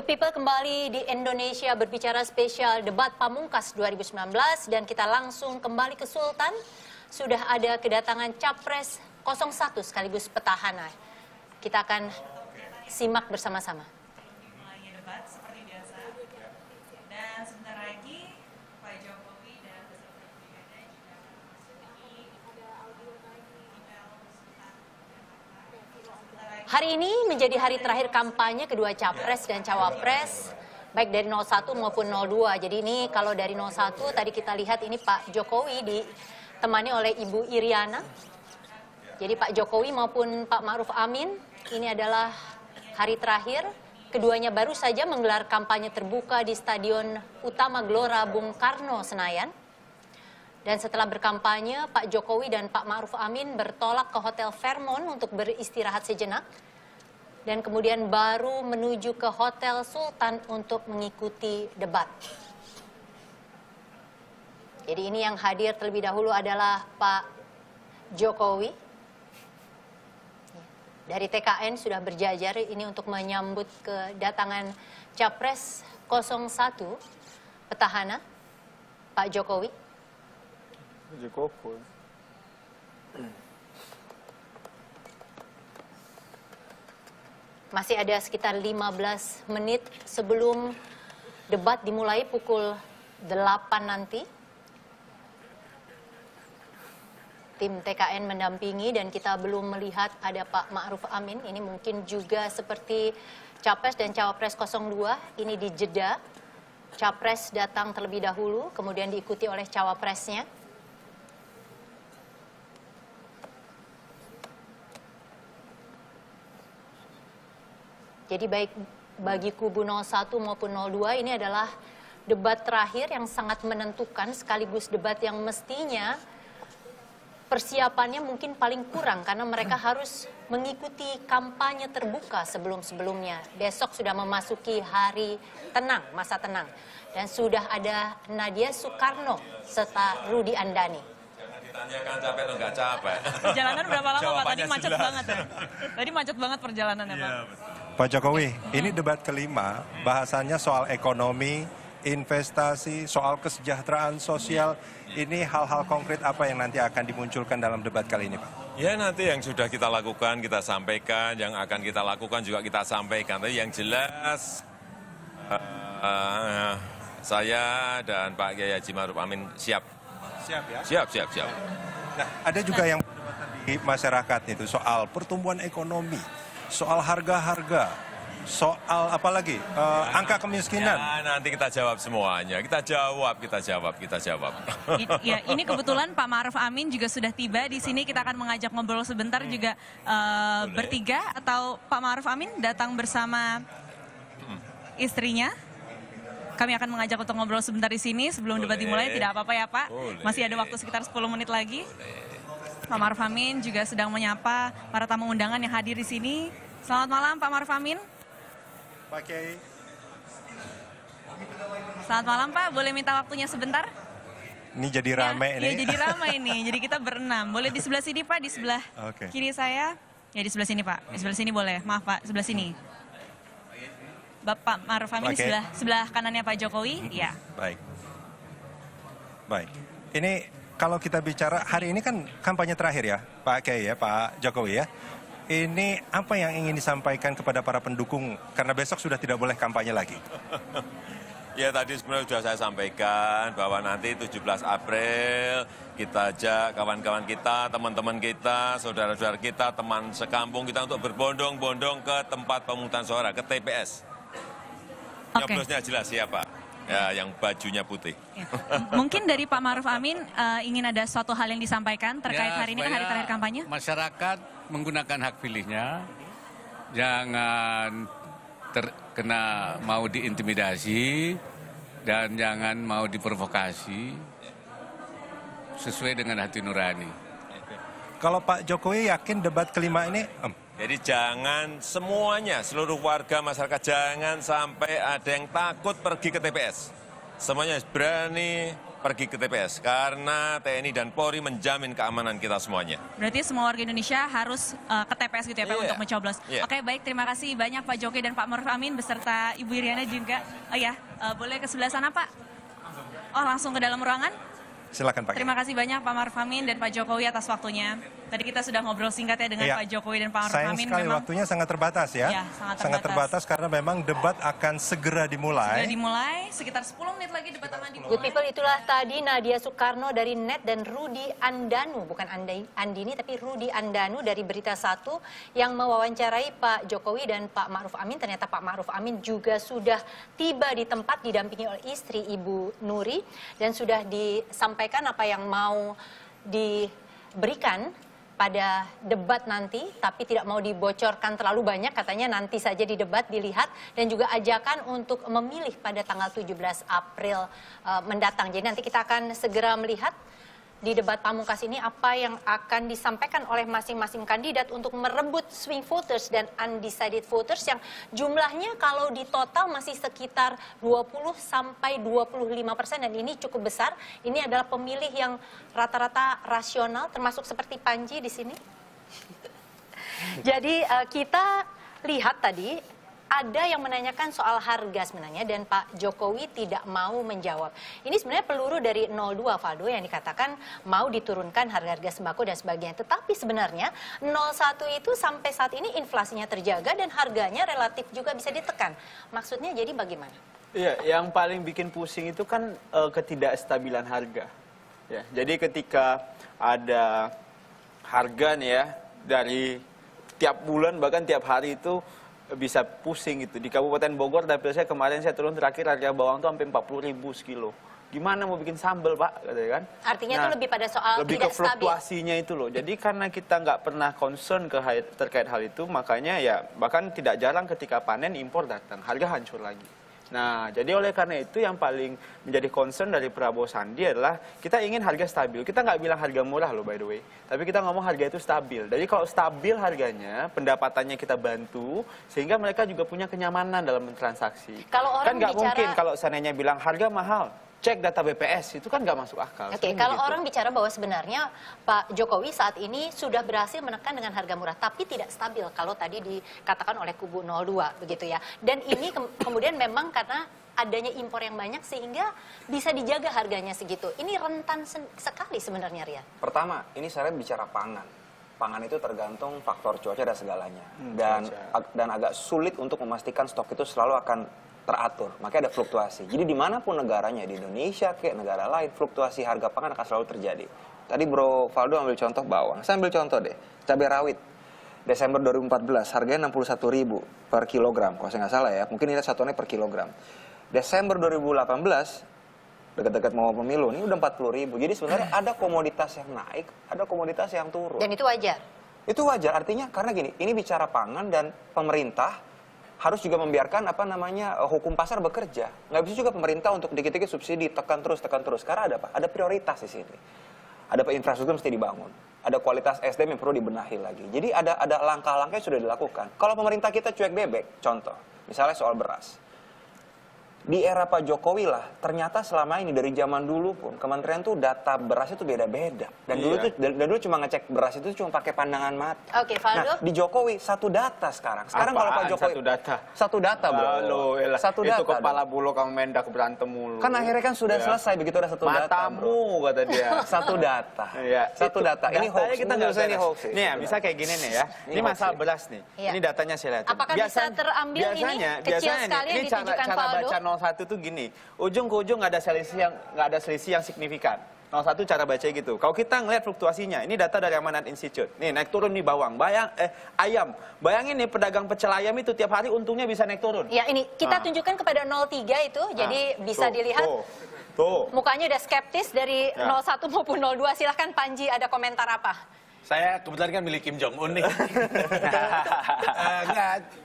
Good People kembali di Indonesia berbicara spesial debat pamungkas 2019 dan kita langsung kembali ke Sultan. Sudah ada kedatangan Capres 01 sekaligus petahana. Kita akan simak bersama-sama. Mulainya debat seperti biasa. Dan sebentar lagi Pak Jokowi dan peserta pilkada juga akan memasuki email Sultan. Hari ini menjadi hari terakhir kampanye kedua Capres dan Cawapres, baik dari 01 maupun 02. Jadi ini kalau dari 01 tadi kita lihat ini Pak Jokowi ditemani oleh Ibu Iriana. Jadi Pak Jokowi maupun Pak Ma'ruf Amin ini adalah hari terakhir. Keduanya baru saja menggelar kampanye terbuka di Stadion Utama Gelora Bung Karno, Senayan. Dan setelah berkampanye, Pak Jokowi dan Pak Ma'ruf Amin bertolak ke Hotel Fairmont untuk beristirahat sejenak. Dan kemudian baru menuju ke Hotel Sultan untuk mengikuti debat. Jadi ini yang hadir terlebih dahulu adalah Pak Jokowi. Dari TKN sudah berjajar ini untuk menyambut kedatangan Capres 01 petahana Pak Jokowi. Masih ada sekitar 15 menit sebelum debat dimulai pukul 8 nanti. Tim TKN mendampingi dan kita belum melihat ada Pak Ma'ruf Amin. Ini mungkin juga seperti Capres dan Cawapres 02. Ini di jeda. Capres datang terlebih dahulu, kemudian diikuti oleh Cawapresnya. Jadi baik bagi kubu 01 maupun 02 ini adalah debat terakhir yang sangat menentukan sekaligus debat yang mestinya persiapannya mungkin paling kurang karena mereka harus mengikuti kampanye terbuka sebelum-sebelumnya. Besok sudah memasuki hari tenang, masa tenang. Dan sudah ada Nadia Soekarno serta Rudi Andani. Tanyakan capek atau nggak capek. Perjalanan berapa lama Pak? Tadi macet banget ya. Tadi macet banget perjalanannya Pak. Pak Jokowi, ini debat kelima, bahasannya soal ekonomi, investasi, soal kesejahteraan sosial. Ini hal-hal konkret apa yang nanti akan dimunculkan dalam debat kali ini, Pak? Ya nanti yang sudah kita lakukan, kita sampaikan. Yang akan kita lakukan juga kita sampaikan. Tapi yang jelas, saya dan Pak Kiai Haji Ma'ruf Amin siap. Siap ya? Siap. Nah, ada juga yang di masyarakat itu soal pertumbuhan ekonomi, soal harga-harga, soal apa lagi? Angka kemiskinan. Ya, nanti kita jawab semuanya. Kita jawab. Ya, ini kebetulan Pak Ma'ruf Amin juga sudah tiba di sini. Kita akan mengajak ngobrol sebentar juga bertiga atau Pak Ma'ruf Amin datang bersama istrinya. Kami akan mengajak untuk ngobrol sebentar di sini sebelum debat dimulai. Tidak apa-apa ya Pak. Masih ada waktu sekitar 10 menit lagi. Pak Ma'ruf Amin juga sedang menyapa para tamu undangan yang hadir di sini. Selamat malam Pak Ma'ruf Amin. Pak Kiai. Selamat malam Pak, boleh minta waktunya sebentar? Ini jadi rame Ya, ini. jadi ramai ini. Jadi kita berenam. Boleh di sebelah sini Pak, di sebelah kiri saya. Ya di sebelah sini Pak. Di sebelah sini boleh. Maaf Pak, sebelah sini. Bapak Ma'ruf Amin di sebelah kanannya Pak Jokowi. Ya. Baik. Ini kalau kita bicara hari ini kan kampanye terakhir ya, Pak Kiai ya, Pak Jokowi ya. Ini apa yang ingin disampaikan kepada para pendukung karena besok sudah tidak boleh kampanye lagi? Ya tadi sebenarnya sudah saya sampaikan bahwa nanti 17 April kita ajak kawan-kawan kita, teman-teman kita, saudara-saudara kita, teman sekampung kita untuk berbondong-bondong ke tempat pemungutan suara, ke TPS. Nyoblosnya jelas siapa? Ya, yang bajunya putih. Ya. Mungkin dari Pak Ma'ruf Amin ingin ada suatu hal yang disampaikan terkait hari ini kan hari terakhir kampanye? Masyarakat menggunakan hak pilihnya, jangan terkena mau diintimidasi dan jangan mau diprovokasi sesuai dengan hati nurani. Kalau Pak Jokowi yakin debat kelima ini Jadi jangan semuanya, seluruh warga masyarakat jangan sampai ada yang takut pergi ke TPS. Semuanya berani pergi ke TPS karena TNI dan Polri menjamin keamanan kita semuanya. Berarti semua warga Indonesia harus ke TPS gitu ya Pak Iya. untuk mencoblos. Iya. Oke, baik, terima kasih banyak Pak Jokowi dan Pak Maruf Amin beserta Ibu Iriana juga. Oh ya, boleh ke sebelah sana Pak? Oh, langsung ke dalam ruangan? Silakan Pak. Terima kasih banyak Pak Maruf Amin dan Pak Jokowi atas waktunya. Tadi kita sudah ngobrol singkat ya dengan Iya. Pak Jokowi dan Pak Maruf Sayang Amin. sekali Memang waktunya sangat terbatas ya. Iya, sangat Sangat terbatas karena memang debat akan segera dimulai. sudah dimulai, sekitar 10 menit lagi debat akan dimulai. Good people, itulah tadi Nadia Soekarno dari NET dan Rudi Andanu, bukan Andini tapi Rudi Andanu dari Berita Satu yang mewawancarai Pak Jokowi dan Pak Ma'ruf Amin. Ternyata Pak Ma'ruf Amin juga sudah tiba di tempat didampingi oleh istri Ibu Nuri dan sudah disampaikan apa yang mau diberikan pada debat nanti, tapi tidak mau dibocorkan terlalu banyak, katanya nanti saja di debat dilihat, dan juga ajakan untuk memilih pada tanggal 17 April mendatang. Jadi nanti kita akan segera melihat di debat pamungkas ini apa yang akan disampaikan oleh masing-masing kandidat untuk merebut swing voters dan undecided voters yang jumlahnya kalau di total masih sekitar 20-25% dan ini cukup besar. Ini adalah pemilih yang rata-rata rasional, termasuk seperti Panji di sini. Jadi kita lihat tadi ada yang menanyakan soal harga sebenarnya dan Pak Jokowi tidak mau menjawab. Ini sebenarnya peluru dari 02 Valdo yang dikatakan mau diturunkan harga-harga sembako dan sebagainya. Tetapi sebenarnya 01 itu sampai saat ini inflasinya terjaga dan harganya relatif juga bisa ditekan. Maksudnya jadi bagaimana? Iya, yang paling bikin pusing itu kan ketidakstabilan harga. Ya, jadi ketika ada harga nih ya dari tiap bulan bahkan tiap hari itu bisa pusing gitu. Di Kabupaten Bogor dapil saya kemarin saya turun terakhir harga bawang tuh sampai 40.000 sekilo. Gimana mau bikin sambal Pak, katanya kan? Artinya itu lebih pada soal lebih tidak ke fluktuasinya itu loh. Jadi karena kita nggak pernah concern terkait hal itu, makanya ya bahkan tidak jarang ketika panen impor datang, harga hancur lagi. Nah, jadi oleh karena itu yang paling menjadi concern dari Prabowo Sandi adalah kita ingin harga stabil. Kita nggak bilang harga murah loh by the way, tapi kita ngomong harga itu stabil. Jadi kalau stabil harganya, pendapatannya kita bantu, sehingga mereka juga punya kenyamanan dalam bertransaksi. Kalau orang kan nggak bicara- mungkin kalau seandainya bilang harga mahal, cek data BPS, itu kan nggak masuk akal. Oke, kalau orang bicara bahwa sebenarnya Pak Jokowi saat ini sudah berhasil menekan dengan harga murah, tapi tidak stabil kalau tadi dikatakan oleh kubu 02 begitu ya. Dan ini kemudian memang karena adanya impor yang banyak sehingga bisa dijaga harganya segitu. Ini rentan sekali sebenarnya, Rian. Pertama, ini saya bicara pangan. Pangan itu tergantung faktor cuaca dan segalanya. Dan agak sulit untuk memastikan stok itu selalu akan teratur, makanya ada fluktuasi. Jadi dimanapun negaranya, di Indonesia kayak negara lain, fluktuasi harga pangan akan selalu terjadi. Tadi Bro Valdo ambil contoh bawang, saya ambil contoh deh, cabai rawit. Desember 2014 harganya 61.000 per kilogram, kalau saya nggak salah ya, mungkin ini satuannya per kilogram. Desember 2018, dekat-dekat mau pemilu, ini udah 40.000. Jadi sebenarnya ada komoditas yang naik, ada komoditas yang turun. Dan itu wajar? Itu wajar, artinya karena gini, ini bicara pangan dan pemerintah harus juga membiarkan hukum pasar bekerja. Nggak bisa juga pemerintah untuk dikit-dikit subsidi tekan terus. Karena ada apa? Ada prioritas di sini. Ada infrastruktur mesti dibangun. Ada kualitas SDM yang perlu dibenahi lagi. Jadi ada langkah-langkah yang sudah dilakukan. Kalau pemerintah kita cuek bebek, contoh, misalnya soal beras. Di era Pak Jokowi lah, ternyata selama ini dari zaman dulu pun kementerian tuh data beras itu beda-beda. Dan dulu cuma ngecek beras itu cuma pakai pandangan mata. Oke, Valdo. Nah, di Jokowi satu data sekarang. Sekarang kalau Pak Jokowi satu data bro. satu data. Itu kepala bulog kamu Mendak berantem mulu. Kan akhirnya kan sudah selesai begitu ada satu data. Matamu kata dia. Satu data. Iya, satu data. Ini hoax. Kita nggak usah ini hoax. Nih ya, bisa kayak gini nih ya. Ini masalah beras nih. Iya. Ini datanya saya lihat. Apakah bisa terambil ini kecil sekali yang ditujukan cara Valdo? baca 01 tuh gini. Ujung ke ujung nggak ada selisih yang signifikan. 01 cara baca gitu. Kalau kita ngeliat fluktuasinya, ini data dari Amanat Institute. Nih naik turun nih bawang, ayam. Bayangin nih pedagang pecel ayam itu tiap hari untungnya bisa naik turun. Ya ini kita tunjukkan kepada 03 itu, jadi bisa dilihat. Tuh. Mukanya udah skeptis dari 01 maupun 02. Silahkan Panji, ada komentar apa? Saya kebetulan kan milik Kim Jong Un nih.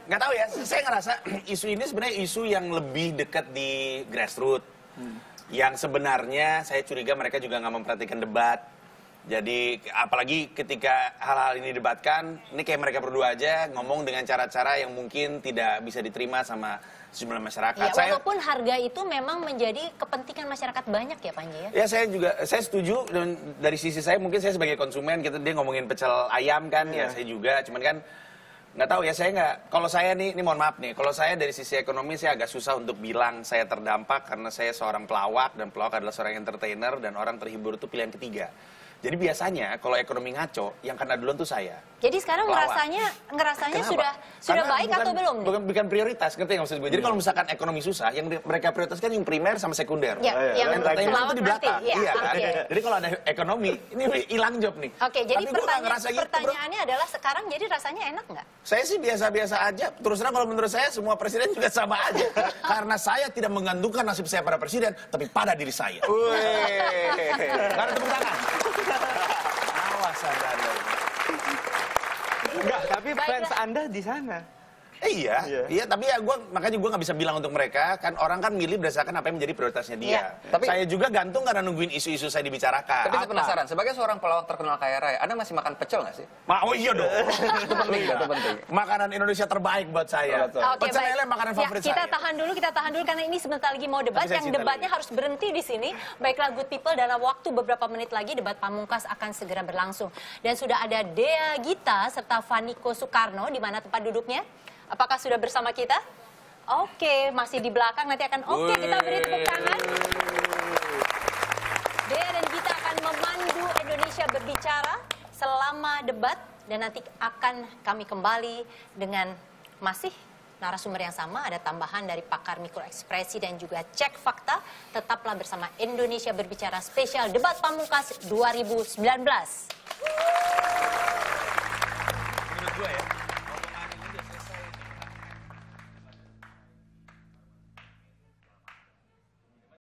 Nggak tahu ya. Saya ngerasa isu ini sebenarnya isu yang lebih dekat di grassroots. Yang sebenarnya saya curiga mereka juga nggak memperhatikan debat. Jadi apalagi ketika hal-hal ini didebatkan, ini kayak mereka berdua aja ngomong dengan cara-cara yang mungkin tidak bisa diterima sama sejumlah masyarakat. Ya, walaupun harga itu memang menjadi kepentingan masyarakat banyak ya Panji ya? Ya saya setuju, dan dari sisi saya mungkin saya sebagai konsumen, dia ngomongin pecel ayam kan, ya saya juga, cuman kan nggak tahu ya, saya nggak, kalau saya nih mohon maaf nih, kalau saya dari sisi ekonomi saya agak susah untuk bilang saya terdampak karena saya seorang pelawak, dan pelawak adalah seorang entertainer, dan orang terhibur itu pilihan ketiga. Jadi biasanya kalau ekonomi ngaco, yang kena duluan tuh saya. Jadi sekarang ngerasanya sudah baik atau belum? Bukan prioritas, ngerti nggak maksud gue? Jadi kalau misalkan ekonomi susah, yang mereka prioritaskan yang primer sama sekunder. Ya, yang entertainment itu di belakang. Ya, iya kan? okay. Jadi kalau ada ekonomi, ini hilang job nih. Oke, jadi Tapi pertanyaannya adalah sekarang jadi rasanya enak nggak? Saya sih biasa-biasa aja. Terus terang kalau menurut saya semua presiden juga sama aja. Karena saya tidak menggantungkan nasib saya pada presiden, tapi pada diri saya. Karena tepuk tangan. Awas Anda. Enggak, tapi fans Anda di sana. Iya, tapi ya makanya gue nggak bisa bilang untuk mereka, kan orang kan milih berdasarkan apa yang menjadi prioritasnya dia. Iya, tapi saya juga gantung karena nungguin isu-isu saya dibicarakan. Tapi saya penasaran, sebagai seorang pelawak terkenal kaya raya, Anda masih makan pecel nggak sih? Oh iya dong. Itu penting, itu penting. Makanan Indonesia terbaik buat saya. Oke, Pecel baik. lele makanan favorit kita saya. tahan dulu karena ini sebentar lagi mau debat. Tapi saya Yang cinta debatnya lele. harus berhenti di sini. Baiklah good people, dalam waktu beberapa menit lagi debat pamungkas akan segera berlangsung. Dan sudah ada Dea Gita serta Vaniko Soekarno di mana tempat duduknya. Apakah sudah bersama kita? Oke, masih di belakang, nanti akan kita beri tepuk tangan. Dea dan Gita akan memandu Indonesia berbicara selama debat, dan nanti akan kami kembali dengan masih narasumber yang sama, ada tambahan dari pakar mikroekspresi dan juga cek fakta. Tetaplah bersama Indonesia Berbicara spesial debat pamungkas 2019.